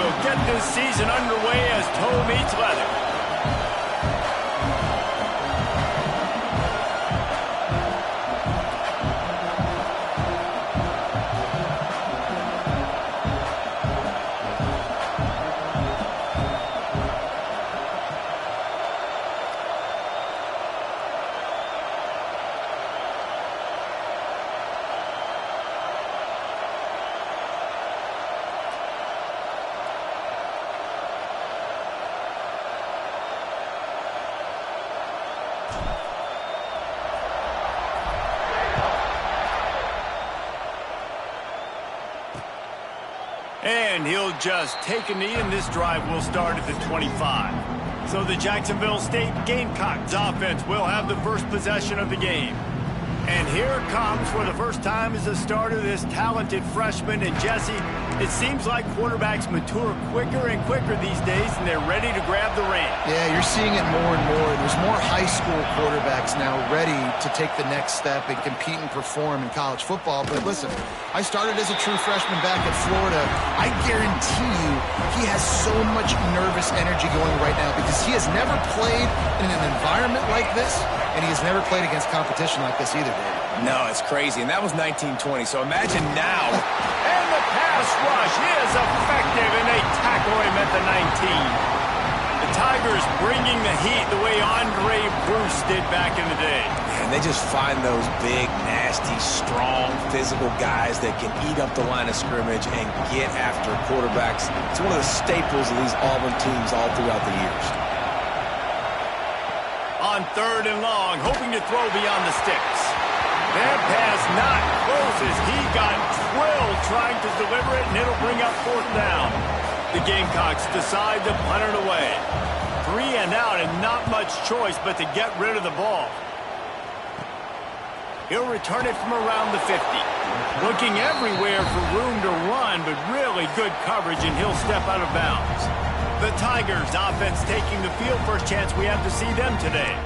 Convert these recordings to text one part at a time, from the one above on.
will get this season underway as toe meets leather. And he'll just take a knee, and this drive will start at the 25. So the Jacksonville State Gamecocks offense will have the first possession of the game. And here it comes for the first time as a starter, this talented freshman. And Jesse, it seems like quarterbacks mature quicker and quicker these days, and they're ready to grab the reins. Yeah, you're seeing it more and more. There's more high school quarterbacks now ready to take the next step and compete and perform in college football. But listen, I started as a true freshman back at Florida. I guarantee you he has so much nervous energy going right now because he has never played in an environment like this, and he has never played against competition like this either, David. No, it's crazy, and that was 1920, so imagine now. And the pass rush is effective, and they tackle him at the 19. The Tigers bringing the heat the way Andre Bruce did back in the day. And they just find those big, nasty, strong, physical guys that can eat up the line of scrimmage and get after quarterbacks. It's one of the staples of these Auburn teams all throughout the years. On 3rd and long, hoping to throw beyond the sticks. That pass not close as he got drilled trying to deliver it, and it'll bring up 4th down. The Gamecocks decide to punt it away. 3 and out, and not much choice but to get rid of the ball. He'll return it from around the 50. Looking everywhere for room to run, but really good coverage, and he'll step out of bounds. The Tigers offense taking the field. First chance we have to see them today.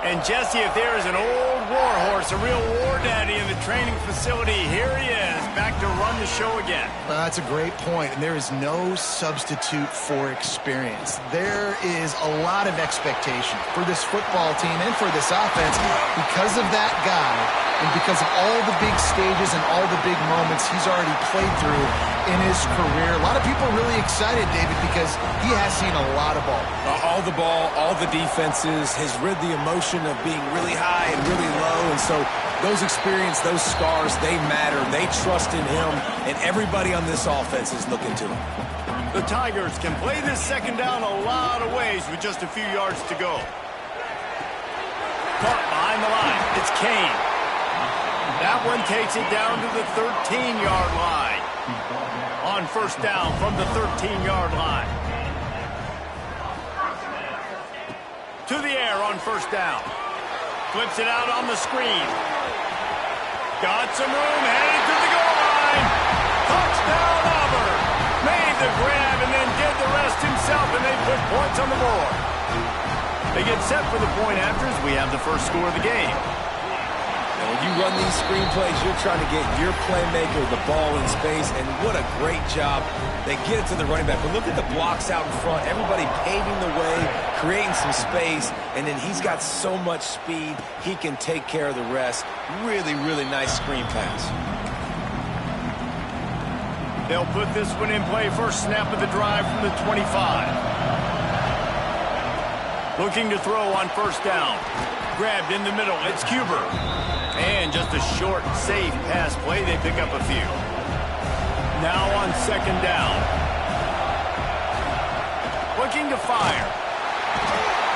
And Jesse, if there is an old war horse, a real war daddy in the training facility, here he is, back to run the show again. Well, that's a great point, and there is no substitute for experience. There is a lot of expectation for this football team and for this offense because of that guy and because of all the big stages and all the big moments he's already played through in his career. A lot of people are really excited, David, because he has seen a lot of ball. All the ball, all the defenses, has rid the emotion of being really high and really low, and so those experience, those scars, they matter. They trust in him, and everybody on this offense is looking to him. The Tigers can play this second down a lot of ways with just a few yards to go. Caught behind the line. It's Kane. That one takes it down to the 13-yard line. On 1st down from the 13-yard line. To the air on 1st down. Flips it out on the screen. Got some room, headed to the goal line. Touchdown Auburn. Made the grab and then did the rest himself, and they put points on the board. They get set for the point after as we have the first score of the game. And when you run these screenplays, you're trying to get your playmaker the ball in space, and what a great job. They get it to the running back. But look at the blocks out in front. Everybody paving the way, creating some space, and then he's got so much speed, he can take care of the rest. Really, really nice screen pass. They'll put this one in play. First snap of the drive from the 25. Looking to throw on 1st down. Grabbed in the middle. It's Cuber. And just a short, safe pass play. They pick up a few. Now on 2nd down. Looking to fire.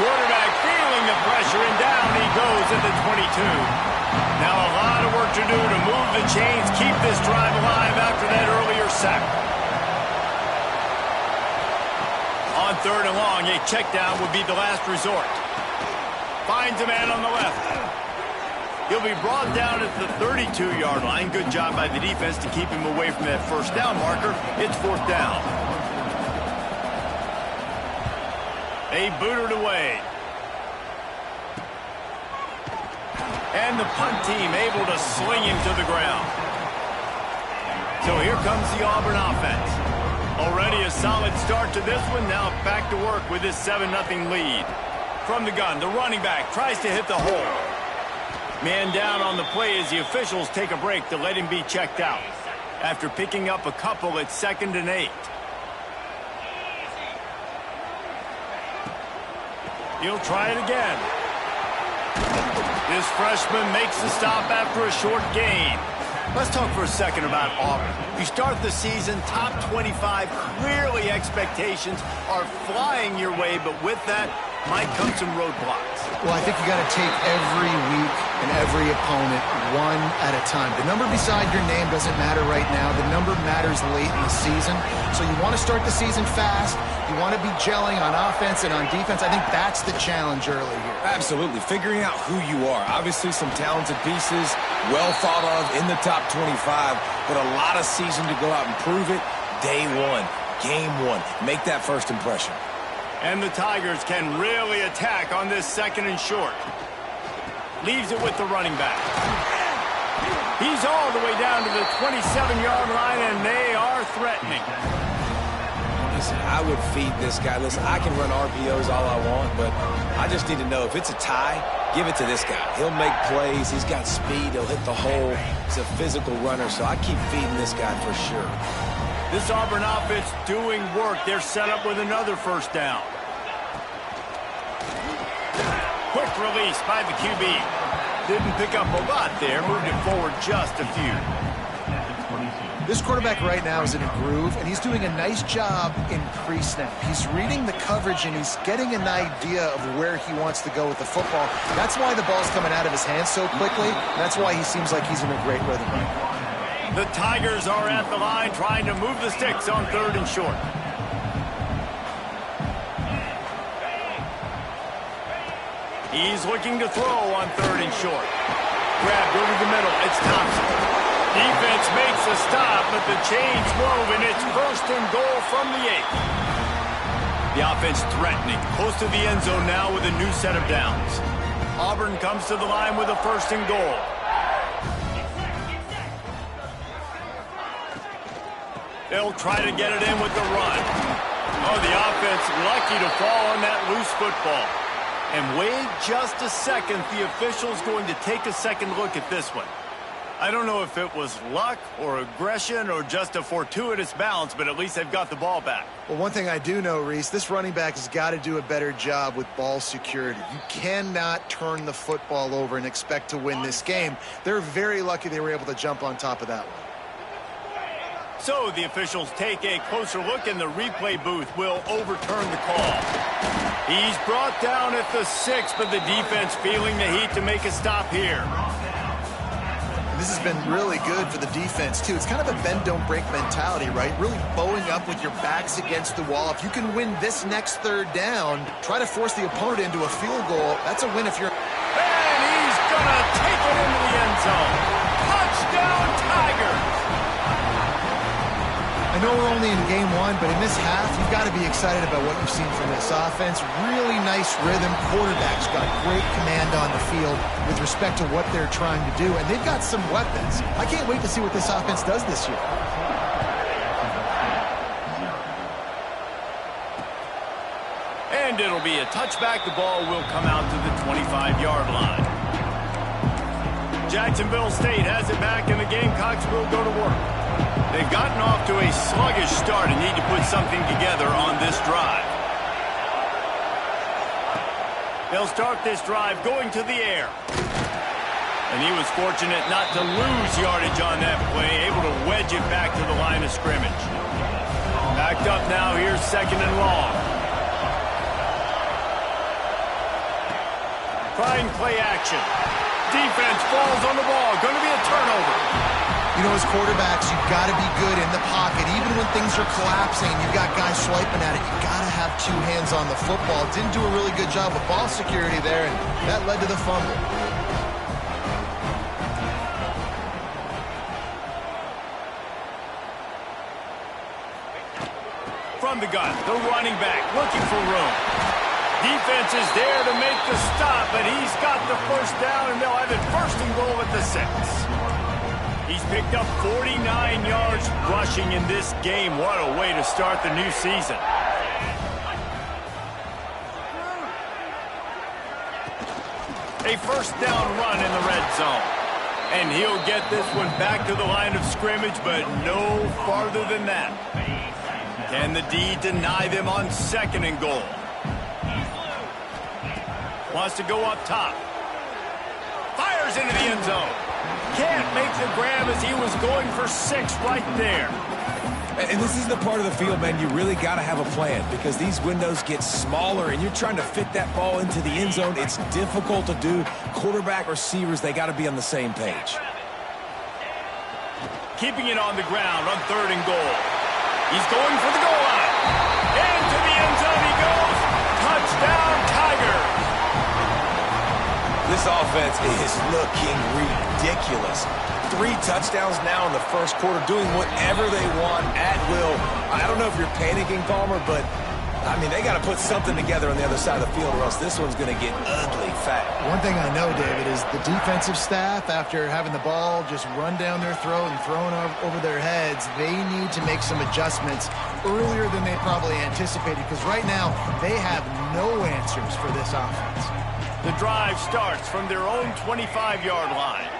Quarterback feeling the pressure, and down he goes at the 22. Now a lot of work to do to move the chains, keep this drive alive after that earlier sack. On 3rd and long, a check down would be the last resort. Finds a man on the left. He'll be brought down at the 32-yard line. Good job by the defense to keep him away from that 1st down marker. It's 4th down. They boot it away. And the punt team able to sling him to the ground. So here comes the Auburn offense. Already a solid start to this one. Now back to work with this 7-0 lead. From the gun, the running back tries to hit the hole. Man down on the play as the officials take a break to let him be checked out. After picking up a couple at 2nd and 8. He'll try it again. This freshman makes the stop after a short gain. Let's talk for a second about Auburn. You start the season top 25. Clearly expectations are flying your way, but with that might come some roadblocks. Well, I think you got to take every week and every opponent one at a time. The number beside your name doesn't matter right now. The number matters late in the season. So you want to start the season fast. You want to be gelling on offense and on defense. I think that's the challenge early here. Absolutely. Figuring out who you are. Obviously some talented pieces, well thought of in the top 25, but a lot of season to go out and prove it. Day one, game one. Make that first impression. And the Tigers can really attack on this 2nd and short. Leaves it with the running back. He's all the way down to the 27-yard line, and they are threatening. Listen, I would feed this guy. Listen, I can run RPOs all I want, but I just need to know if it's a tie, give it to this guy. He'll make plays. He's got speed. He'll hit the hole. He's a physical runner, so I keep feeding this guy for sure. This Auburn offense doing work. They're set up with another first down. Quick release by the QB. Didn't pick up a lot there. Moved it forward just a few. This quarterback right now is in a groove, and he's doing a nice job in pre-snap. He's reading the coverage, and he's getting an idea of where he wants to go with the football. That's why the ball's coming out of his hands so quickly. That's why he seems like he's in a great rhythm right now. The Tigers are at the line trying to move the sticks on 3rd and short. He's looking to throw on 3rd and short. Grabbed over the middle. It's Thompson. Defense makes a stop, but the chains move, and it's 1st and goal from the 8. The offense threatening. Close to the end zone now with a new set of downs. Auburn comes to the line with a 1st and goal. They'll try to get it in with the run. Oh, the offense lucky to fall on that loose football. And wait just a second. The official's going to take a second look at this one. I don't know if it was luck or aggression or just a fortuitous bounce, but at least they've got the ball back. Well, one thing I do know, Reese, this running back has got to do a better job with ball security. You cannot turn the football over and expect to win this game. They're very lucky they were able to jump on top of that one. So the officials take a closer look, and the replay booth will overturn the call. He's brought down at the 6, but the defense feeling the heat to make a stop here. This has been really good for the defense, too. It's kind of a bend-don't-break mentality, right? Really bowing up with your backs against the wall. If you can win this next 3rd down, try to force the opponent into a field goal. That's a win if you're... And he's going to take it into the end zone. Touchdown, Tigers! I know we're only in game 1, but in this half, you've got to be excited about what you've seen from this offense. Really nice rhythm. Quarterback's got great command on the field with respect to what they're trying to do, and they've got some weapons. I can't wait to see what this offense does this year. And it'll be a touchback. The ball will come out to the 25-yard line. Jacksonville State has it back, and the Gamecocks will go to work. They've gotten off to a sluggish start and need to put something together on this drive. They'll start this drive going to the air. And he was fortunate not to lose yardage on that play, able to wedge it back to the line of scrimmage. Backed up now, here's 2nd and long. Trying play action. Defense falls on the ball. Going to be a turnover. You know, as quarterbacks, you've got to be good in the pocket. Even when things are collapsing, you've got guys swiping at it. You've got to have 2 hands on the football. Didn't do a really good job of ball security there, and that led to the fumble. From the gun, the running back looking for room. Defense is there to make the stop, but he's got the 1st down, and they'll have it 1st and goal at the 6. He's picked up 49 yards rushing in this game. What a way to start the new season. A first down run in the red zone. And he'll get this one back to the line of scrimmage, but no farther than that. Can the D deny them on 2nd and goal? Wants to go up top. Fires into the end zone. Can't make the grab as he was going for 6 right there. And this is the part of the field, man, you really got to have a plan because these windows get smaller and you're trying to fit that ball into the end zone. It's difficult to do. Quarterback, receivers, they got to be on the same page. Keeping it on the ground on 3rd and goal. He's going for the goal line. Into the end zone he goes. Touchdown, Tigers. This offense is looking ridiculous. 3 touchdowns now in the first quarter, doing whatever they want at will. I don't know if you're panicking, Palmer, but, I mean, they got to put something together on the other side of the field or else this one's going to get ugly fast. One thing I know, David, is the defensive staff, after having the ball just run down their throat and thrown over their heads, they need to make some adjustments earlier than they probably anticipated because right now they have no answers for this offense. The drive starts from their own 25-yard line.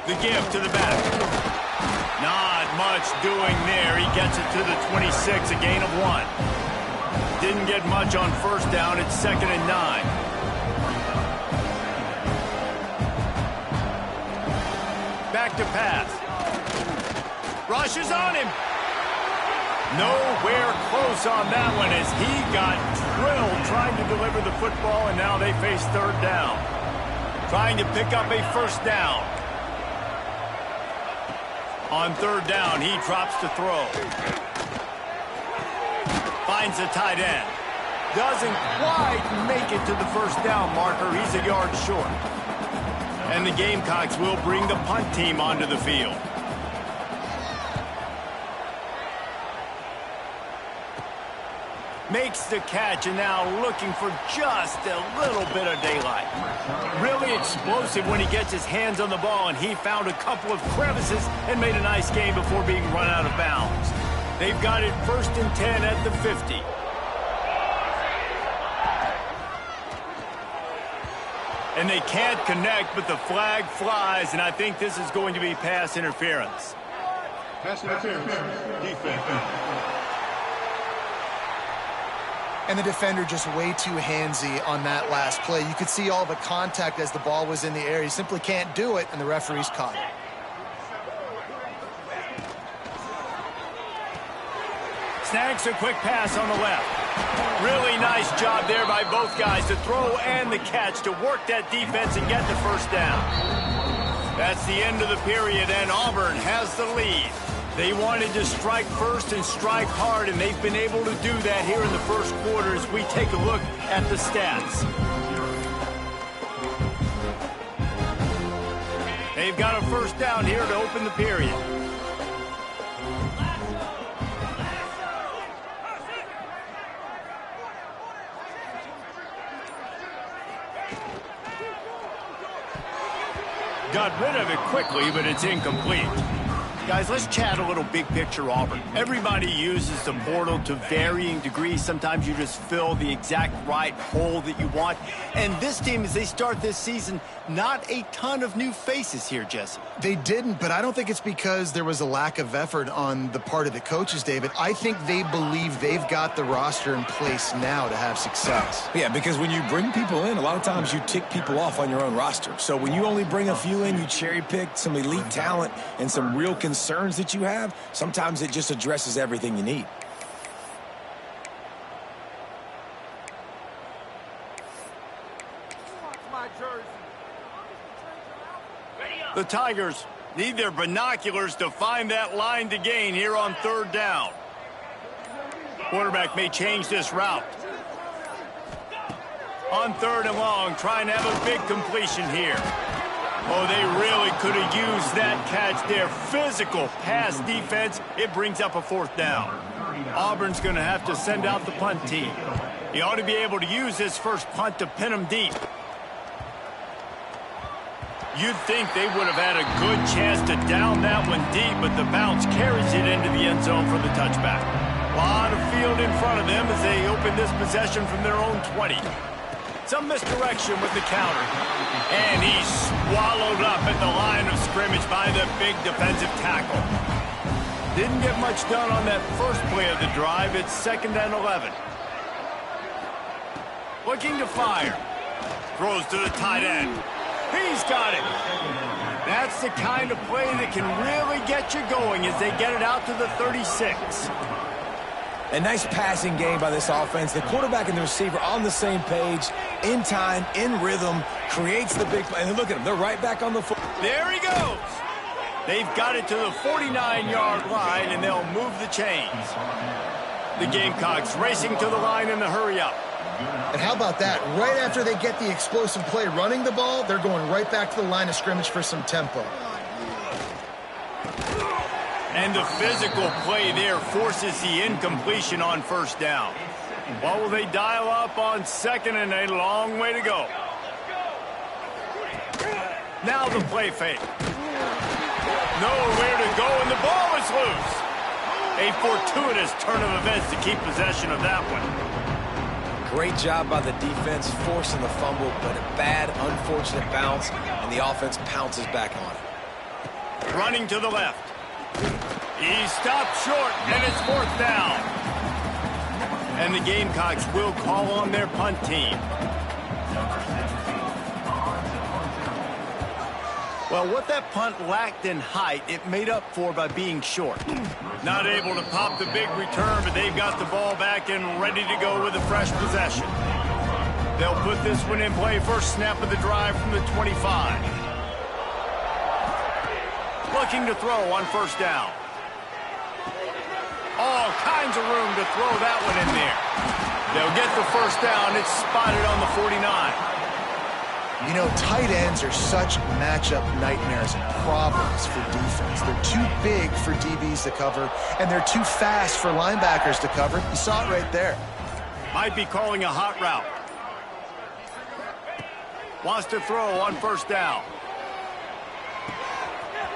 The give to the back. Not much doing there. He gets it to the 26, a gain of 1. Didn't get much on first down. It's 2nd and 9. Back to pass. Rushes on him. Nowhere close on that one as he got drilled trying to deliver the football, and now they face 3rd down. Trying to pick up a first down. On 3rd down, he drops to throw. Finds a tight end. Doesn't quite make it to the first down marker. He's a yard short. And the Gamecocks will bring the punt team onto the field. Makes the catch and now looking for just a little bit of daylight. Really explosive when he gets his hands on the ball, and he found a couple of crevices and made a nice game before being run out of bounds. They've got it 1st and 10 at the 50. And they can't connect, but the flag flies, and I think this is going to be pass interference. Pass interference. Defense. And the defender just way too handsy on that last play. You could see all the contact as the ball was in the air. He simply can't do it, and the referee's caught it. Snags a quick pass on the left. Really nice job there by both guys to throw and the catch to work that defense and get the first down. That's the end of the period, and Auburn has the lead. They wanted to strike first and strike hard, and they've been able to do that here in the first quarter as we take a look at the stats. They've got a first down here to open the period. Got rid of it quickly, but it's incomplete. Guys, let's chat a little big picture Auburn. Everybody uses the portal to varying degrees. Sometimes you just fill the exact right hole that you want. And this team, as they start this season, not a ton of new faces here, Jesse. They didn't, but I don't think it's because there was a lack of effort on the part of the coaches, David. I think they believe they've got the roster in place now to have success. Yeah, because when you bring people in, a lot of times you tick people off on your own roster. So when you only bring a few in, you cherry pick some elite talent and some real concerns that you have, sometimes it just addresses everything you need. The Tigers need their binoculars to find that line to gain here on 3rd down. Quarterback may change this route. On 3rd and long, trying to have a big completion here. Oh, they really could have used that catch there. Physical pass defense. It brings up a 4th down. Auburn's going to have to send out the punt team. He ought to be able to use his first punt to pin him deep. You'd think they would have had a good chance to down that one deep, but the bounce carries it into the end zone for the touchback. A lot of field in front of them as they open this possession from their own 20. Some misdirection with the counter. And he's swallowed up at the line of scrimmage by the big defensive tackle. Didn't get much done on that first play of the drive. It's 2nd and 11. Looking to fire. Throws to the tight end. He's got it. That's the kind of play that can really get you going as they get it out to the 36. A nice passing game by this offense. The quarterback and the receiver on the same page, in time, in rhythm, creates the big play. And look at them. They're right back on the foot. There he goes. They've got it to the 49-yard line, and they'll move the chains. The Gamecocks racing to the line in the hurry-up. And how about that? Right after they get the explosive play running the ball, they're going right back to the line of scrimmage for some tempo. And the physical play there forces the incompletion on first down. What will they dial up on 2nd and a long way to go? Now the play fake. Nowhere to go, and the ball is loose. A fortuitous turn of events to keep possession of that one. Great job by the defense, forcing the fumble, but a bad, unfortunate bounce, and the offense pounces back on it. Running to the left. He stopped short, and it's 4th down. And the Gamecocks will call on their punt team. Well, what that punt lacked in height, it made up for by being short. Not able to pop the big return, but they've got the ball back and ready to go with a fresh possession. They'll put this one in play first snap of the drive from the 25. Looking to throw on first down. All kinds of room to throw that one in there. They'll get the first down. It's spotted on the 49. You know, tight ends are such matchup nightmares and problems for defense. They're too big for DBs to cover, and they're too fast for linebackers to cover. You saw it right there. Might be calling a hot route. Wants to throw on first down.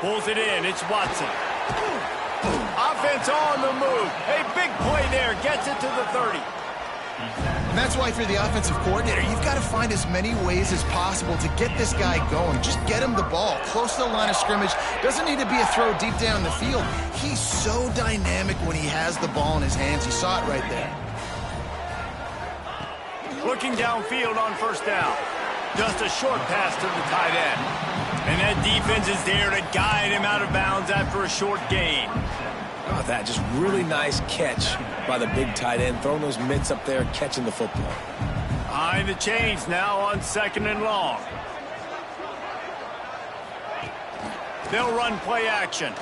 Pulls it in. It's Watson. Offense on the move. A big play there. Gets it to the 30. And that's why, for the offensive coordinator, you've got to find as many ways as possible to get this guy going. Just get him the ball close to the line of scrimmage. Doesn't need to be a throw deep down the field. He's so dynamic when he has the ball in his hands. You saw it right there. Looking downfield on first down. Just a short pass to the tight end. And that defense is there to guide him out of bounds after a short gain. Oh, that just really nice catch by the big tight end, throwing those mitts up there, catching the football. Behind the chains now on 2nd and long. They'll run play action.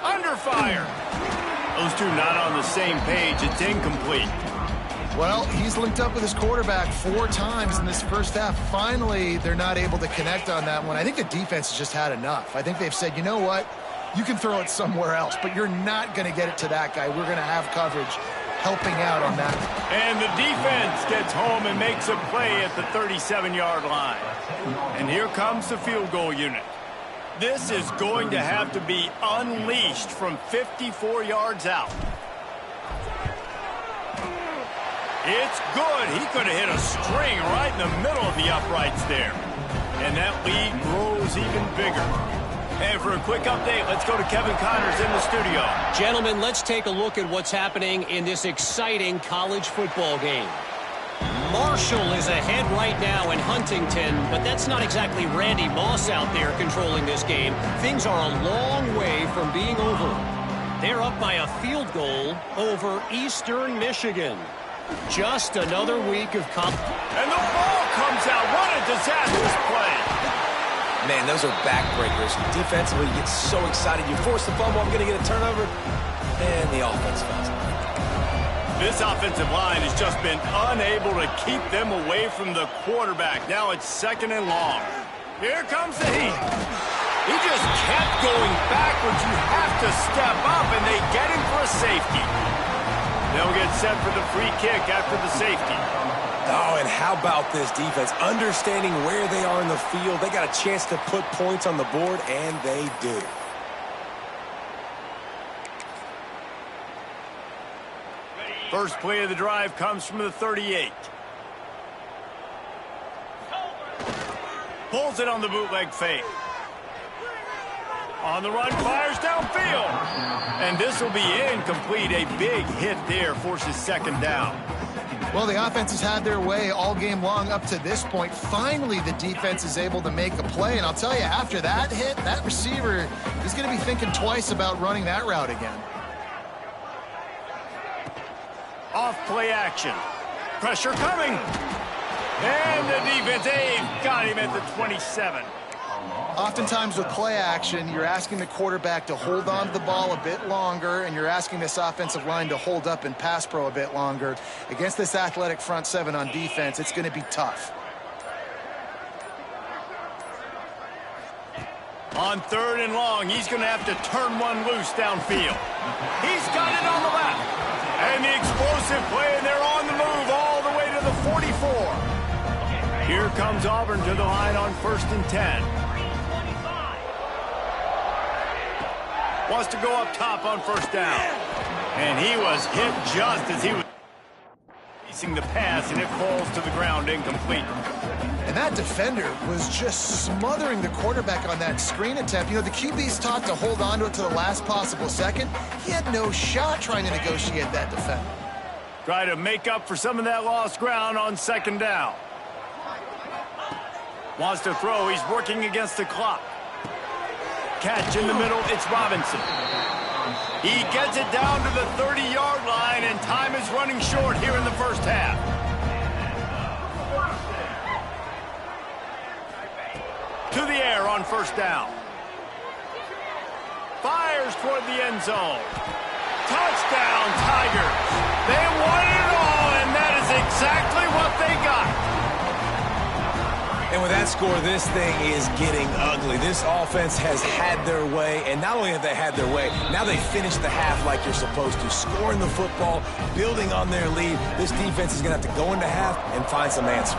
Under fire. Those two not on the same page. It's incomplete. Well, he's linked up with his quarterback 4 times in this first half. Finally, they're not able to connect on that one. I think the defense has just had enough. I think they've said, you know what? You can throw it somewhere else, but you're not going to get it to that guy. We're going to have coverage helping out on that. And the defense gets home and makes a play at the 37-yard line. And here comes the field goal unit. This is going to have to be unleashed from 54 yards out. It's good. He could have hit a string right in the middle of the uprights there. And that lead grows even bigger. And for a quick update, let's go to Kevin Connors in the studio. Gentlemen, let's take a look at what's happening in this exciting college football game. Marshall is ahead right now in Huntington, but that's not exactly Randy Moss out there controlling this game. Things are a long way from being over. They're up by a field goal over Eastern Michigan. Just another week of and the ball comes out. What a disastrous play. Man, those are backbreakers. Defensively, you get so excited. You force the fumble, I'm going to get a turnover, and the offense falls. This offensive line has just been unable to keep them away from the quarterback. Now it's 2nd and long. Here comes the heat. He just kept going backwards. You have to step up, and they get him for a safety. They'll get set for the free kick after the safety. Oh, and how about this defense? Understanding where they are in the field, they got a chance to put points on the board, and they do. First play of the drive comes from the 38. Pulls it on the bootleg fake. On the run, fires downfield. And this will be incomplete. A big hit there forces second down. Well, the offense has had their way all game long up to this point. Finally, the defense is able to make a play. And I'll tell you, after that hit, that receiver is going to be thinking twice about running that route again. Off play action. Pressure coming. And the defense got him at the 27. Oftentimes with play action, you're asking the quarterback to hold on to the ball a bit longer, and you're asking this offensive line to hold up in pass pro a bit longer. Against this athletic front seven on defense, it's going to be tough. On 3rd and long, he's going to have to turn one loose downfield. He's got it on the left. And the explosive play, and they're on the move all the way to the 44. Here comes Auburn to the line on 1st and 10. Wants to go up top on 1st down. And he was hit just as he was facing the pass, and it falls to the ground incomplete. And that defender was just smothering the quarterback on that screen attempt. You know, the QB's taught to hold on to it to the last possible second. He had no shot trying to negotiate that defender. Try to make up for some of that lost ground on 2nd down. Wants to throw. He's working against the clock. Catch in the middle. It's Robinson. He gets it down to the 30-yard line, and time is running short here in the first half. To the air on 1st down. Fires toward the end zone. Touchdown, Tigers. They won it all, and that is exactly what they got. And with that score, this thing is getting ugly. This offense has had their way, and not only have they had their way, now they finished the half like you're supposed to, scoring the football, building on their lead. This defense is going to have to go into half and find some answers.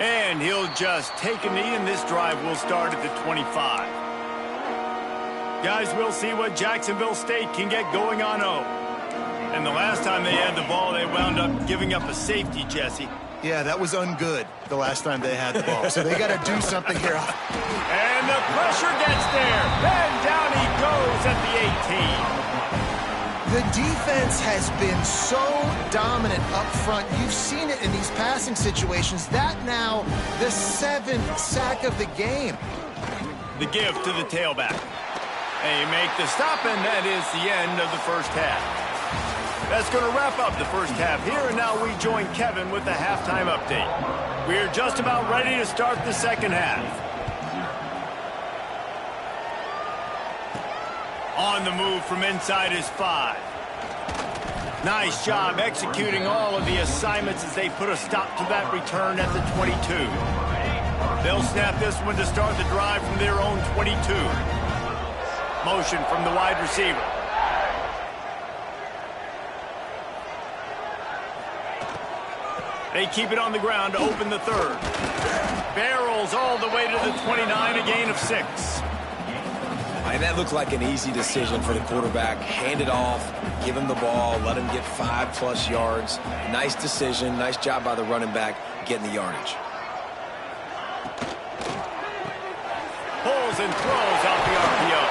And he'll just take a knee, and this drive will start at the 25. Guys, we'll see what Jacksonville State can get going on 0. And the last time they had the ball, they wound up giving up a safety, Jesse. Yeah, that was ungood the last time they had the ball. So they got to do something here. And the pressure gets there. And down he goes at the 18. The defense has been so dominant up front. You've seen it in these passing situations. That now the 7th sack of the game. The give to the tailback. They make the stop, and that is the end of the first half. That's going to wrap up the first half here, and now we join Kevin with the halftime update. We're just about ready to start the second half. On the move from inside his 5. Nice job executing all of the assignments as they put a stop to that return at the 22. They'll snap this one to start the drive from their own 22. Motion from the wide receiver. They keep it on the ground to open the 3rd. Barrels all the way to the 29, a gain of 6. And that looked like an easy decision for the quarterback. Hand it off, give him the ball, let him get 5+ yards. Nice decision, nice job by the running back getting the yardage. Pulls and throws out the RPO.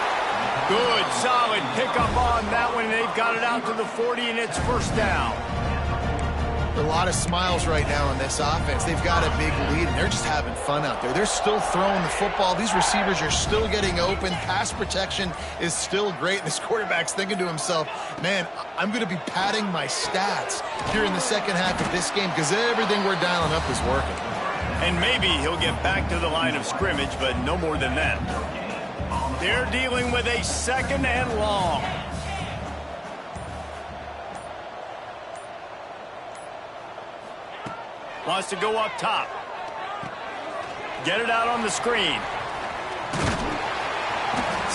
Good, solid pickup on that one. They've got it out to the 40, and it's 1st down. A lot of smiles right now in this offense. They've got a big lead, and they're just having fun out there. They're still throwing the football. These receivers are still getting open. Pass protection is still great. And this quarterback's thinking to himself, man, I'm going to be padding my stats here in the second half of this game because everything we're dialing up is working. And maybe he'll get back to the line of scrimmage, but no more than that. They're dealing with a 2nd and long. Wants to go up top. Get it out on the screen.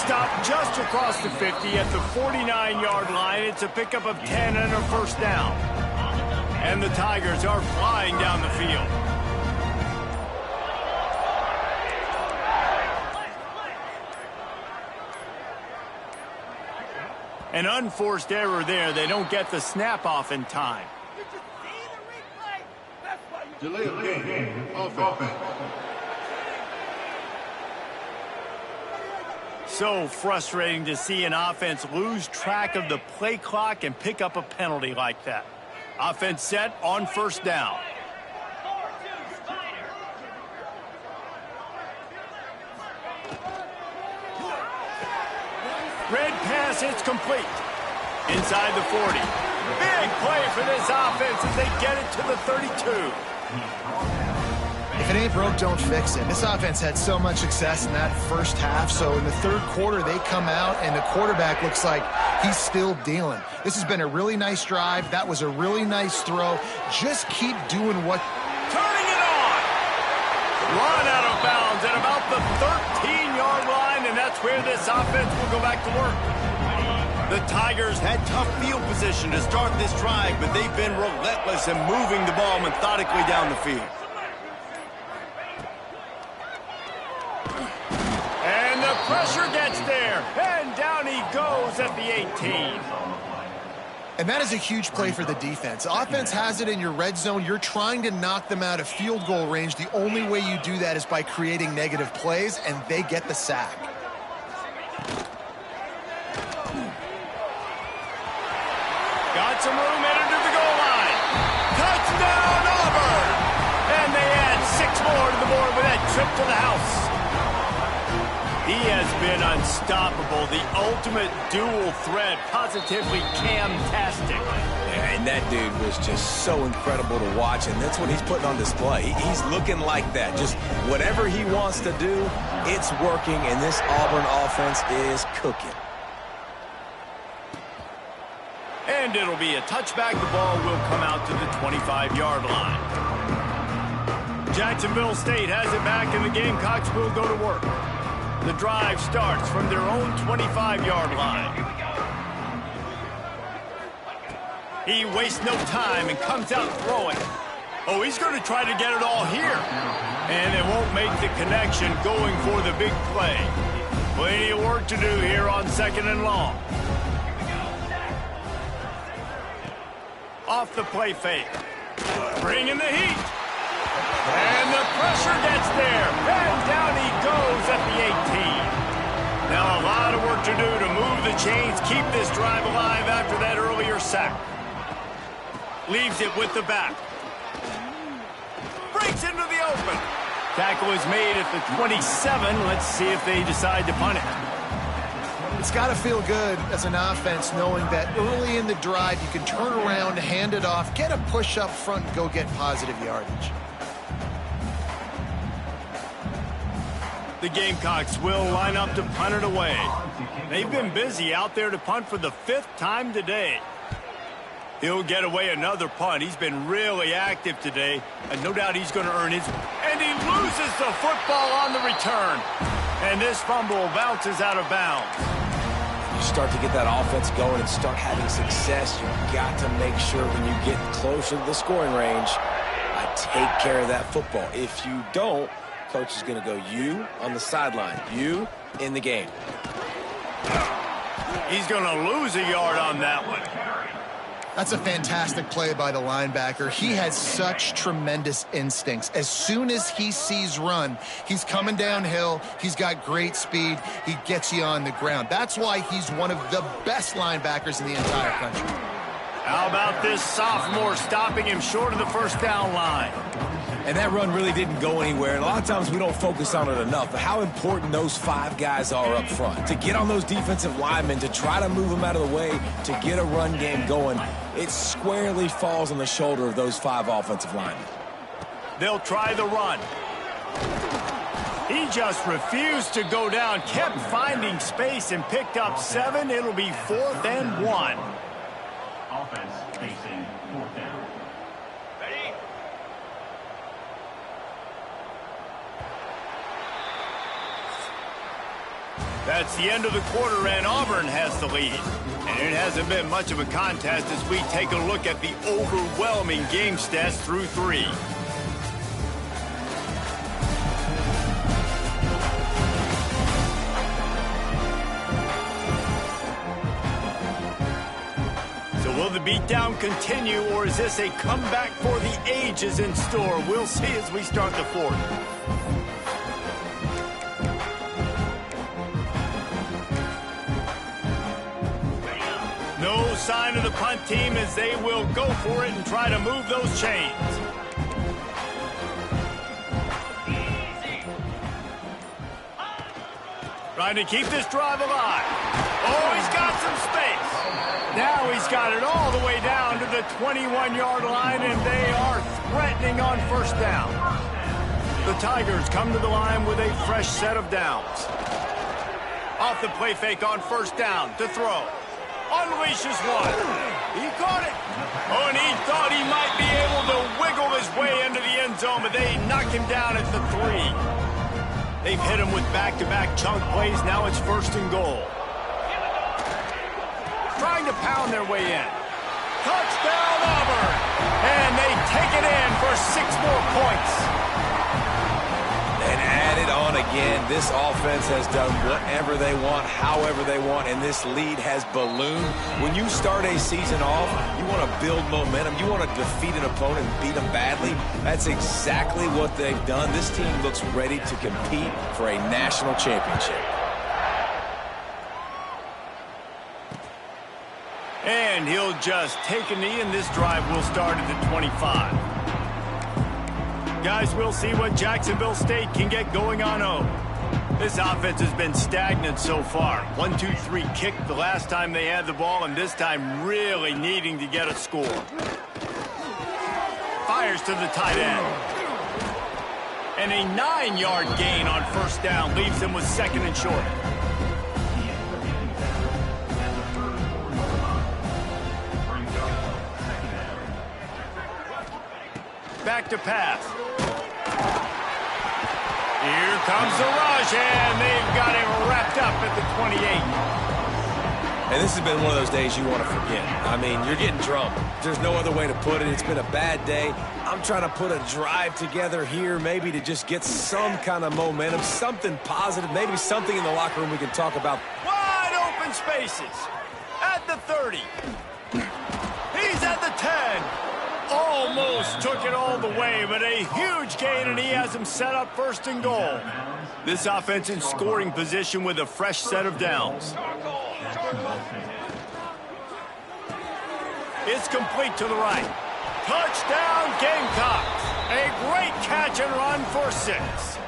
stop just across the 50 at the 49-yard line. It's a pickup of 10 and a first down. And the Tigers are flying down the field. An unforced error there. They don't get the snap off in time. Delay of game. Offense. So frustrating to see an offense lose track of the play clock and pick up a penalty like that. Offense set on first down. Red pass, it's complete. Inside the 40. Big play for this offense as they get it to the 32. If it ain't broke, don't fix it. This offense had so much success in that first half, so in the third quarter, they come out, and the quarterback looks like he's still dealing. This has been a really nice drive. That was a really nice throw. Just keep doing what... Turning it on! Run out of bounds at about the 13-yard line, and that's where this offense will go back to work. The Tigers had tough field position to start this drive, but they've been relentless in moving the ball methodically down the field. And the pressure gets there, and down he goes at the 18. And that is a huge play for the defense. Offense has it in your red zone. You're trying to knock them out of field goal range. The only way you do that is by creating negative plays, and they get the sack. Got some room, headed to the goal line. Touchdown, Auburn! And they add 6 more to the board with that trip to the house. He has been unstoppable, the ultimate dual threat, positively Cam-tastic. And that dude was just so incredible to watch, and that's what he's putting on display. He's looking like that. Just whatever he wants to do, it's working, and this Auburn offense is cooking. And it'll be a touchback. The ball will come out to the 25-yard line. Jacksonville State has it back, and the Gamecocks will go to work. The drive starts from their own 25-yard line. He wastes no time and comes out throwing. Oh, he's going to try to get it all here. And they won't make the connection going for the big play. Plenty of work to do here on 2nd and long. Off the play fake. Bringing the heat. And the pressure gets there. And down he goes at the 18. Now a lot of work to do to move the chains, keep this drive alive after that earlier sack. Leaves it with the back. Breaks into the open. Tackle is made at the 27. Let's see if they decide to punt it. It's got to feel good as an offense knowing that early in the drive you can turn around, hand it off, get a push up front, and go get positive yardage. The Gamecocks will line up to punt it away. They've been busy out there to punt for the 5th time today. He'll get away another punt. He's been really active today, and no doubt he's going to earn his. And he loses the football on the return. And this fumble bounces out of bounds. You start to get that offense going and start having success, you've got to make sure when you get closer to the scoring range, take care of that football. If you don't, coach is going to go you on the sideline, you in the game. He's going to lose a yard on that one. That's a fantastic play by the linebacker. He has such tremendous instincts. As soon as he sees run, he's coming downhill. He's got great speed. He gets you on the ground. That's why he's one of the best linebackers in the entire country. How about this sophomore stopping him short of the first down line? And that run really didn't go anywhere. And a lot of times we don't focus on it enough. But how important those 5 guys are up front. To get on those defensive linemen, to try to move them out of the way, to get a run game going, it squarely falls on the shoulder of those 5 offensive linemen. They'll try the run. He just refused to go down, kept finding space and picked up 7. It'll be 4th and 1. Offense facing 4th down. Ready? That's the end of the quarter, and Auburn has the lead. And it hasn't been much of a contest as we take a look at the overwhelming game stats through 3. So will the beatdown continue, or is this a comeback for the ages in store? We'll see as we start the 4th. No sign of the punt team as they will go for it and try to move those chains. Trying to keep this drive alive. Oh, he's got some space. Now he's got it all the way down to the 21-yard line, and they are threatening on 1st down. The Tigers come to the line with a fresh set of downs. Off the play fake on 1st down to throw. Unleashes one. He caught it. Oh, and he thought he might be able to wiggle his way into the end zone, but they knocked him down at the 3. They've hit him with back-to-back chunk plays. Now it's 1st and goal. Trying to pound their way in. Touchdown, Auburn. And they take it in for 6 more points. And add it on again. This offense has done whatever they want, however they want, and this lead has ballooned. When you start a season off, you want to build momentum. You want to defeat an opponent and beat them badly. That's exactly what they've done. This team looks ready to compete for a national championship. And he'll just take a knee, and this drive will start at the 25. Guys, we'll see what Jacksonville State can get going on 0. This offense has been stagnant so far. 1-2-3 kick the last time they had the ball, and this time really needing to get a score. Fires to the tight end. And a 9-yard gain on 1st down leaves them with 2nd and short. Back to pass. Here comes the rush, and they've got him wrapped up at the 28. And this has been one of those days you want to forget. I mean, you're getting drunk. There's no other way to put it. It's been a bad day. I'm trying to put a drive together here, maybe to just get some kind of momentum, something positive, maybe something in the locker room we can talk about. Wide open spaces. At the 30. He's at the 10. Almost took it all the way, but a huge gain, and he has him set up 1st and goal. This offense in scoring position with a fresh set of downs. It's complete to the right. Touchdown, Gamecocks. A great catch and run for 6.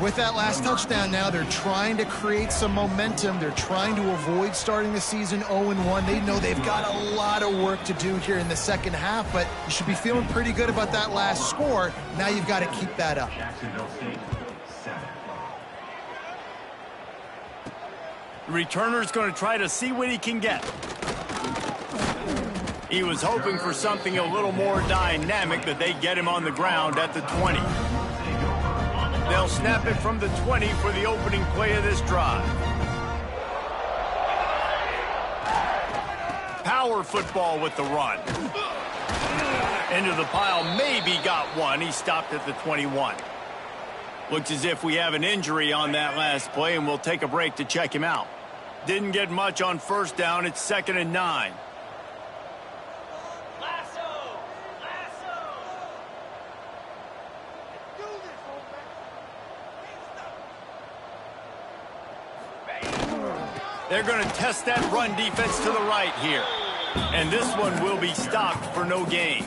With that last touchdown now, they're trying to create some momentum. They're trying to avoid starting the season 0-1. They know they've got a lot of work to do here in the 2nd half, but you should be feeling pretty good about that last score. Now you've got to keep that up. The returner's going to try to see what he can get. He was hoping for something a little more dynamic, but they get him on the ground at the 20. They'll snap it from the 20 for the opening play of this drive. Power football with the run. Into the pile, maybe got one. He stopped at the 21. Looks as if we have an injury on that last play, and we'll take a break to check him out. Didn't get much on 1st down. It's 2nd and 9. They're going to test that run defense to the right here. And this one will be stopped for no gain.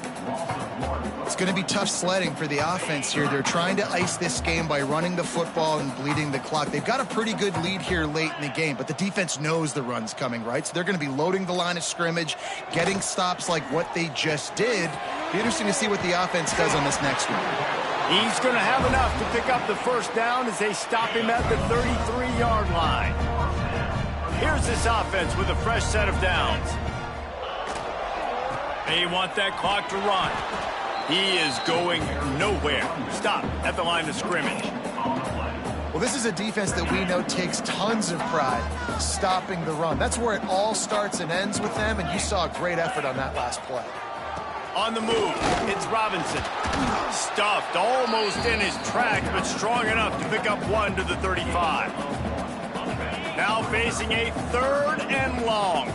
It's going to be tough sledding for the offense here. They're trying to ice this game by running the football and bleeding the clock. They've got a pretty good lead here late in the game, but the defense knows the run's coming, right? So they're going to be loading the line of scrimmage, getting stops like what they just did. Be interesting to see what the offense does on this next one. He's going to have enough to pick up the 1st down as they stop him at the 33-yard line. Here's this offense with a fresh set of downs. They want that clock to run. He is going nowhere. Stop at the line of scrimmage. Well, this is a defense that we know takes tons of pride stopping the run. That's where it all starts and ends with them, and you saw a great effort on that last play. On the move, it's Robinson. Stuffed almost in his tracks, but strong enough to pick up 1 to the 35. Now facing a 3rd and long.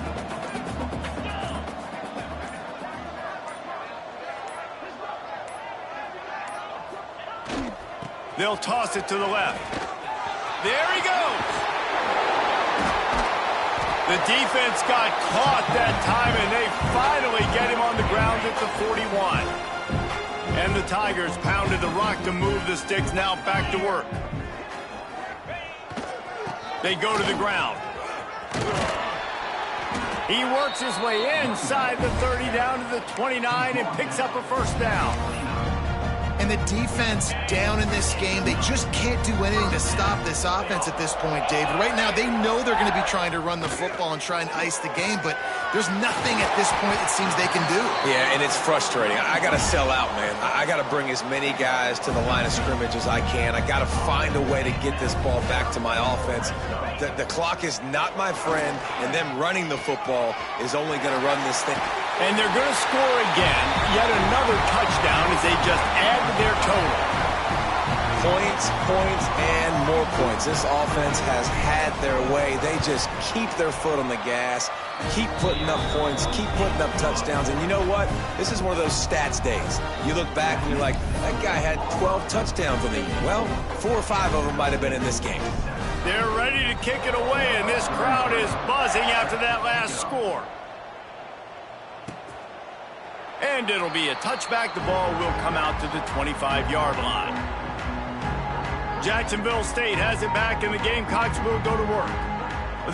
They'll toss it to the left. There he goes. The defense got caught that time, and they finally get him on the ground at the 41. And the Tigers pounded the rock to move the sticks, now back to work. They go to the ground. He works his way inside the 30 down to the 29 and picks up a 1st down. And the defense down in this game, they just can't do anything to stop this offense at this point, David. Right now, they know they're going to be trying to run the football and try and ice the game, but there's nothing at this point it seems they can do. Yeah, and it's frustrating. I got to sell out, man. I got to bring as many guys to the line of scrimmage as I can. I got to find a way to get this ball back to my offense. The clock is not my friend, and them running the football is only going to run this thing. And they're going to score again, yet another touchdown as they just add to their total. Points, points, and more points. This offense has had their way. They just keep their foot on the gas, keep putting up points, keep putting up touchdowns. And you know what? This is one of those stats days. You look back and you're like, that guy had 12 touchdowns on the year. Well, 4 or 5 of them might have been in this game. They're ready to kick it away, and this crowd is buzzing after that last score. And it'll be a touchback. The ball will come out to the 25-yard line. Jacksonville State has it back, and the Gamecocks will go to work.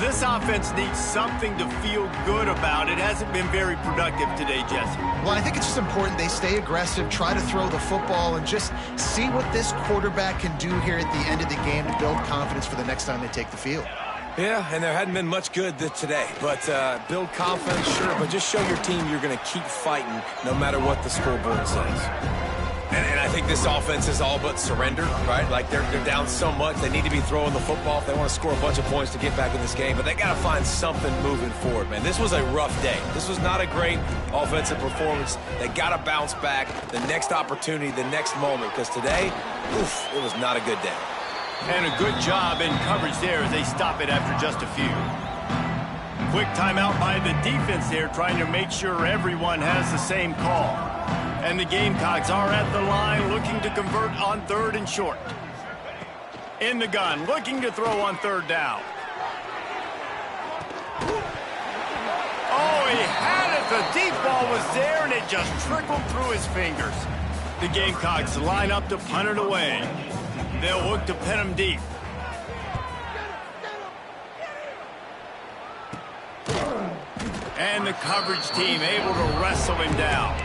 This offense needs something to feel good about. It hasn't been very productive today, Jesse. Well, I think it's just important they stay aggressive, try to throw the football, and just see what this quarterback can do here at the end of the game to build confidence for the next time they take the field. Yeah, and there hadn't been much good today. But build confidence, sure, but just show your team you're going to keep fighting no matter what the scoreboard says. And I think this offense is all but surrender, right? Like they're down so much, they need to be throwing the football if they want to score a bunch of points to get back in this game. But they got to find something moving forward, man. This was a rough day. This was not a great offensive performance. They got to bounce back the next opportunity, the next moment, because today, oof, it was not a good day. And a good job in coverage there as they stop it after just a few. Quick timeout by the defense there, trying to make sure everyone has the same call. And the Gamecocks are at the line looking to convert on 3rd and short. In the gun, looking to throw on 3rd down. Oh, he had it. The deep ball was there, and it just trickled through his fingers. The Gamecocks line up to punt it away. They'll look to pin him deep. And the coverage team able to wrestle him down.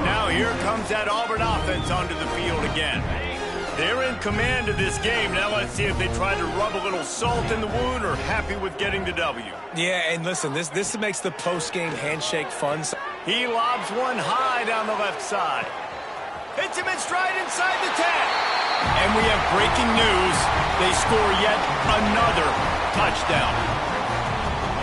Now here comes that Auburn offense onto the field again. They're in command of this game. Now let's see if they try to rub a little salt in the wound or happy with getting the W. Yeah, and listen, this makes the post-game handshake fun. He lobs one high down the left side. Hits him in stride inside the 10. And we have breaking news. They score yet another touchdown.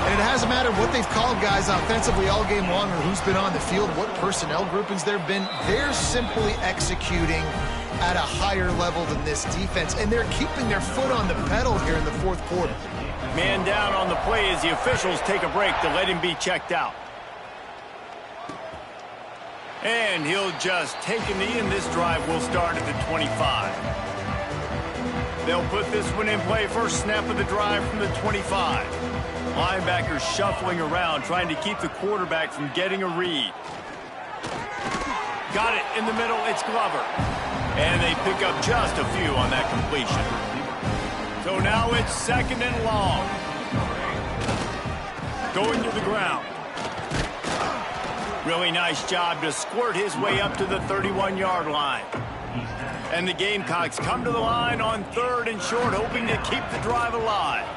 And it hasn't mattered what they've called guys offensively all game long or who's been on the field, what personnel groupings there have been. They're simply executing at a higher level than this defense, and they're keeping their foot on the pedal here in the 4th quarter. Man down on the play as the officials take a break to let him be checked out. And he'll just take a knee, and this drive will start at the 25. They'll put this one in play. First snap of the drive from the 25. Linebackers shuffling around, trying to keep the quarterback from getting a read. Got it in the middle. It's Glover. And they pick up just a few on that completion. So now it's 2nd and long. Going to the ground. Really nice job to squirt his way up to the 31-yard line. And the Gamecocks come to the line on 3rd and short, hoping to keep the drive alive.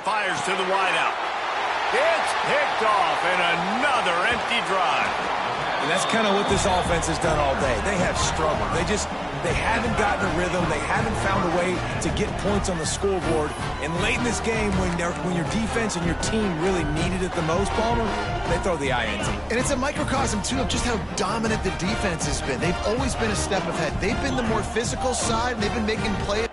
Fires to the wideout. It's picked off, and another empty drive. And that's kind of what this offense has done all day. They have struggled. They haven't gotten a rhythm. They haven't found a way to get points on the scoreboard. And late in this game, when your defense and your team really needed it the most, Palmer, they throw the INT. And it's a microcosm, too, of just how dominant the defense has been. They've always been a step ahead. They've been the more physical side, and they've been making plays.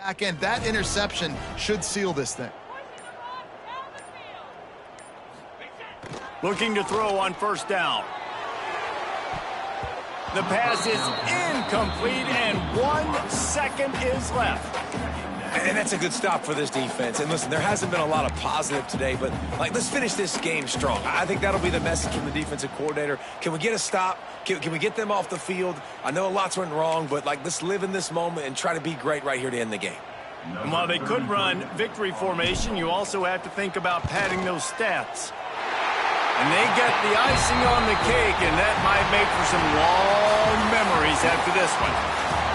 Back end, that interception should seal this thing. Looking to throw on first down. The pass is incomplete, and 1 second is left. And that's a good stop for this defense. And listen, there hasn't been a lot of positive today, but let's finish this game strong. I think that'll be the message from the defensive coordinator. Can we get a stop? Can we get them off the field? I know lots went wrong, but let's live in this moment and try to be great right here to end the game. And while they could run victory formation, you also have to think about padding those stats. And they get the icing on the cake, and that might make for some long memories after this one.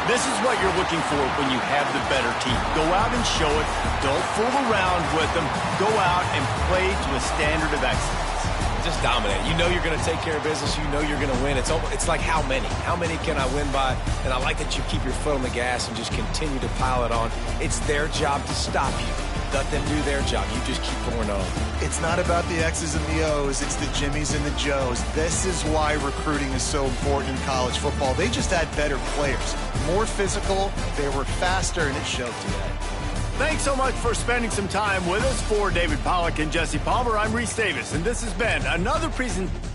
This is what you're looking for when you have the better team. Go out and show it. Don't fool around with them. Go out and play to a standard of excellence. Just dominate. You know you're going to take care of business. You know you're going to win. It's like how many? How many can I win by? And I like that you keep your foot on the gas and just continue to pile it on. It's their job to stop you. Let them do their job. You just keep going on. It's not about the X's and the O's. It's the Jimmies and the Joes. This is why recruiting is so important in college football. They just had better players. More physical, they were faster, and it showed today. Thanks so much for spending some time with us. For David Pollack and Jesse Palmer, I'm Reese Davis, and this has been another presentation.